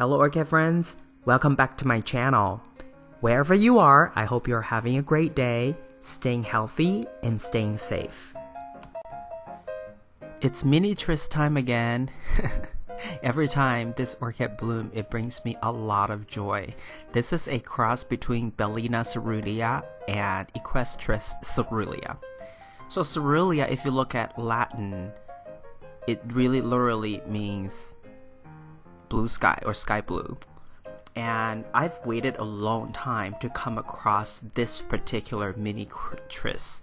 Hello Orchid friends, welcome back to my channel. Wherever you are, I hope you're having a great day, staying healthy and staying safe. It's Mini Tris time again. Every time this orchid bloom, it brings me a lot of joy. This is a cross between Bellina Coerulea and equestris Coerulea. So Coerulea, if you look at Latin, it really literally means blue sky or sky blue. And I've waited a long time to come across this particular Mini Tris.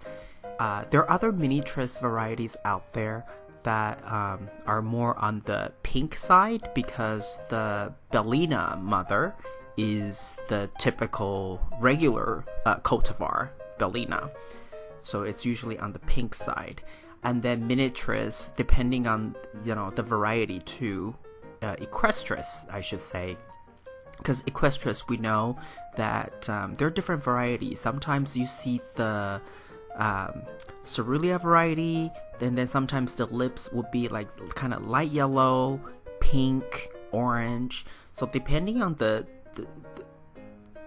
There are other Mini Tris varieties out there that are more on the pink side because the bellina mother is the typical regular cultivar bellina. So it's usually on the pink side. And then Mini Tris, depending on the variety too, equestris I should say, because equestris we know that there are different varieties. Sometimes you see the Coerulea variety, and then sometimes the lips would be like kind of light yellow, pink, orange. So depending on the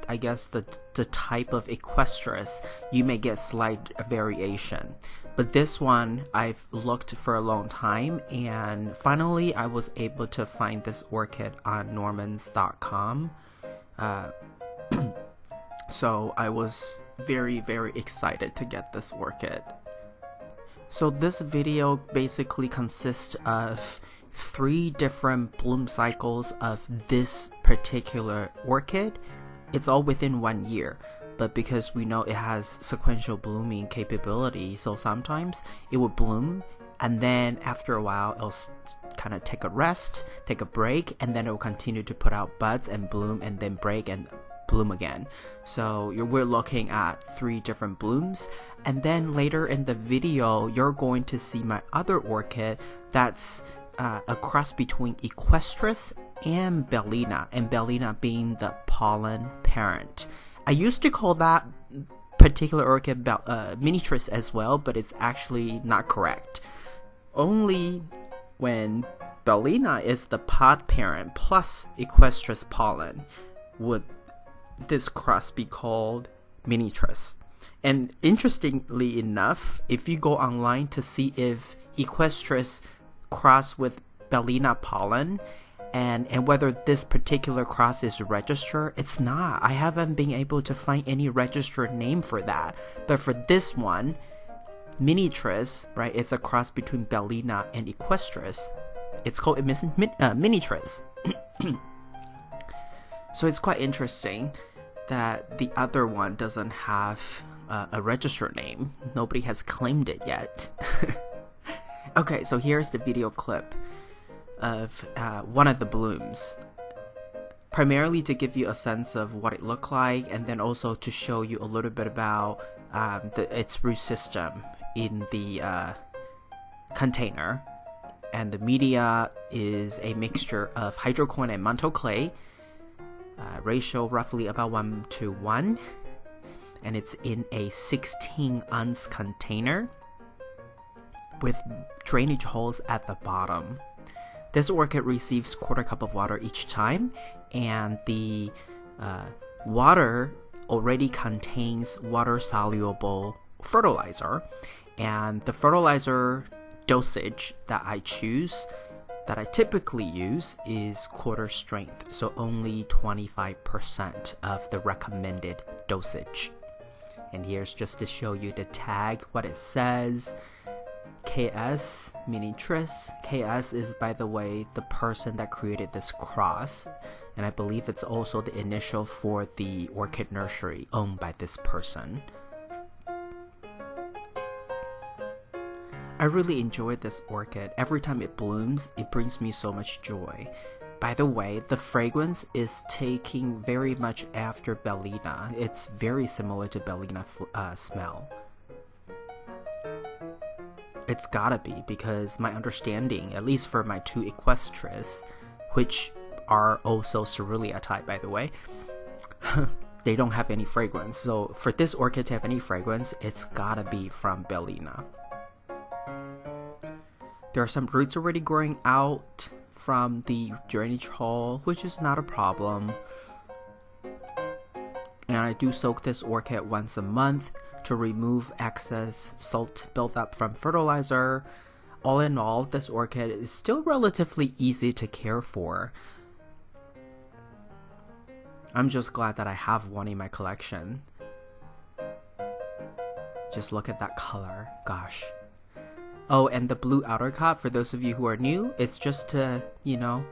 I guess the type of equestris, you may get slight variation. But this one I've looked for a long time, and finally I was able to find this orchid on normans.com. So I was very excited to get this orchid. So this video basically consists of 3 different bloom cycles of this particular orchid. It's all within 1 year, but because we know it has sequential blooming capability, so sometimes it will bloom and then after a while it'll kind of take a rest, take a break, and then it will continue to put out buds and bloom and then break and bloom again. So we're looking at 3 different blooms, and then later in the video you're going to see my other orchid that's a cross between equestris and bellina being the pollen parent. I used to call that particular orchid Mini Tris as well, but it's actually not correct. Only when bellina is the pod parent plus equestris pollen would this cross be called Mini Tris. And interestingly enough, if you go online to see if equestris cross with bellina pollen and whether this particular cross is registered, it's not. I haven't been able to find any registered name for that. But for this one, Mini Tris, right, it's a cross between bellina and equestris. It's called Mini Tris. So it's quite interesting that the other one doesn't have a registered name. Nobody has claimed it yet. Okay, so here's the video clip of one of the blooms, primarily to give you a sense of what it looked like, and then also to show you a little bit about its root system in the container. And the media is a mixture of hydrocorn and mantle clay, ratio roughly about 1:1, and it's in a 16-ounce container with drainage holes at the bottom. This orchid receives 1/4 cup of water each time, and the water already contains water-soluble fertilizer, and the fertilizer dosage that I choose, that I typically use, is 1/4 strength, so only 25% of the recommended dosage. And here's just to show you the tag, what it says. KS Mini Tris. KS is, by the way, the person that created this cross, and I believe it's also the initial for the orchid nursery owned by this person. I really enjoyed this orchid. Every time it blooms, it brings me so much joy. By the way, the fragrance is taking very much after bellina. It's very similar to bellina smell. It's gotta be, because my understanding, at least for my 2 equestris, which are also Coerulea type by the way, they don't have any fragrance. So for this orchid to have any fragrance, it's gotta be from bellina. There are some roots already growing out from the drainage hole, which is not a problem. And I do soak this orchid once a month to remove excess salt buildup from fertilizer. All in all, this orchid is still relatively easy to care for. I'm just glad that I have one in my collection. Just look at that color, gosh. Oh, and the blue outer cup, for those of you who are new, it's just to, you know,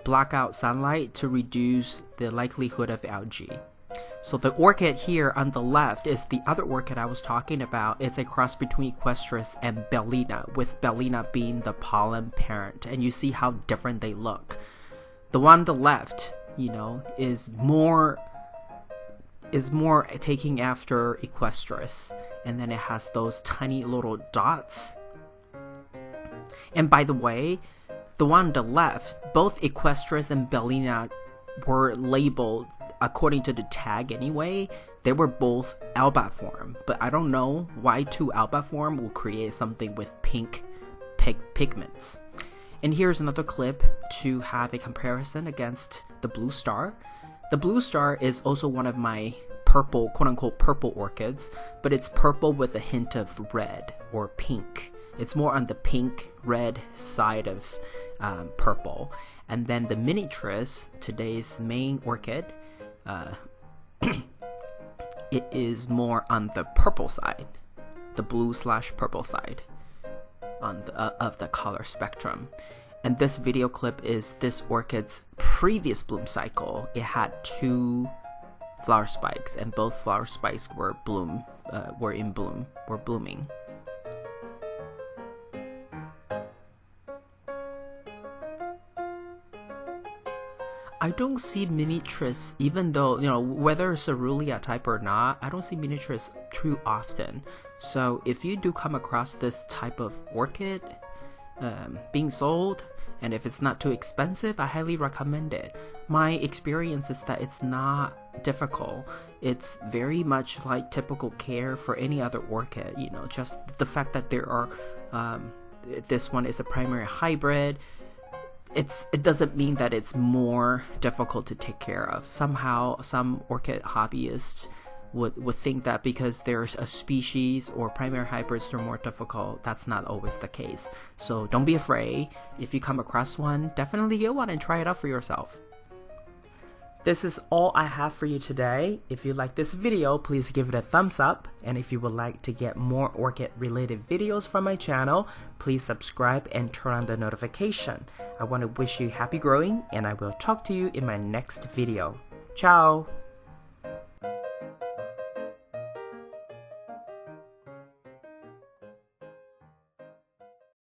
block out sunlight to reduce the likelihood of algae. So the orchid here on the left is the other orchid I was talking about. It's a cross between equestris and bellina, with bellina being the pollen parent. And you see how different they look. The one on the left, you know, is more taking after equestris, and then it has those tiny little dots. And by the way, the one on the left, both equestris and bellina were labeled according to the tag anyway. They were both albiform, but I don't know why two albiform will create something with pink pigments. And here's another clip to have a comparison against the blue star. The blue star is also one of my purple, quote-unquote purple orchids, but it's purple with a hint of red or pink. It's more on the pink-red side of purple. And then the Mini Tris, today's main orchid, it is more on the purple side, the blue/purple side on the, of the color spectrum. And this video clip is this orchid's previous bloom cycle. It had 2 flower spikes, and both flower spikes were blooming. I don't see Mini Tris, even though, you know, whether it's Coerulea type or not, I don't see Mini Tris too often. So if you do come across this type of orchid being sold, and if it's not too expensive, I highly recommend it. My experience is that it's not difficult. It's very much like typical care for any other orchid, you know, just the fact that there are, this one is a primary hybrid. It doesn't mean that it's more difficult to take care of. Somehow, some orchid hobbyists would think that because there's a species or primary hybrids that are more difficult. That's not always the case. So don't be afraid. If you come across one, definitely get one and try it out for yourself. This is all I have for you today. If you like this video, please give it a thumbs up. And if you would like to get more orchid related videos from my channel, please subscribe and turn on the notification. I want to wish you happy growing, and I will talk to you in my next video. Ciao!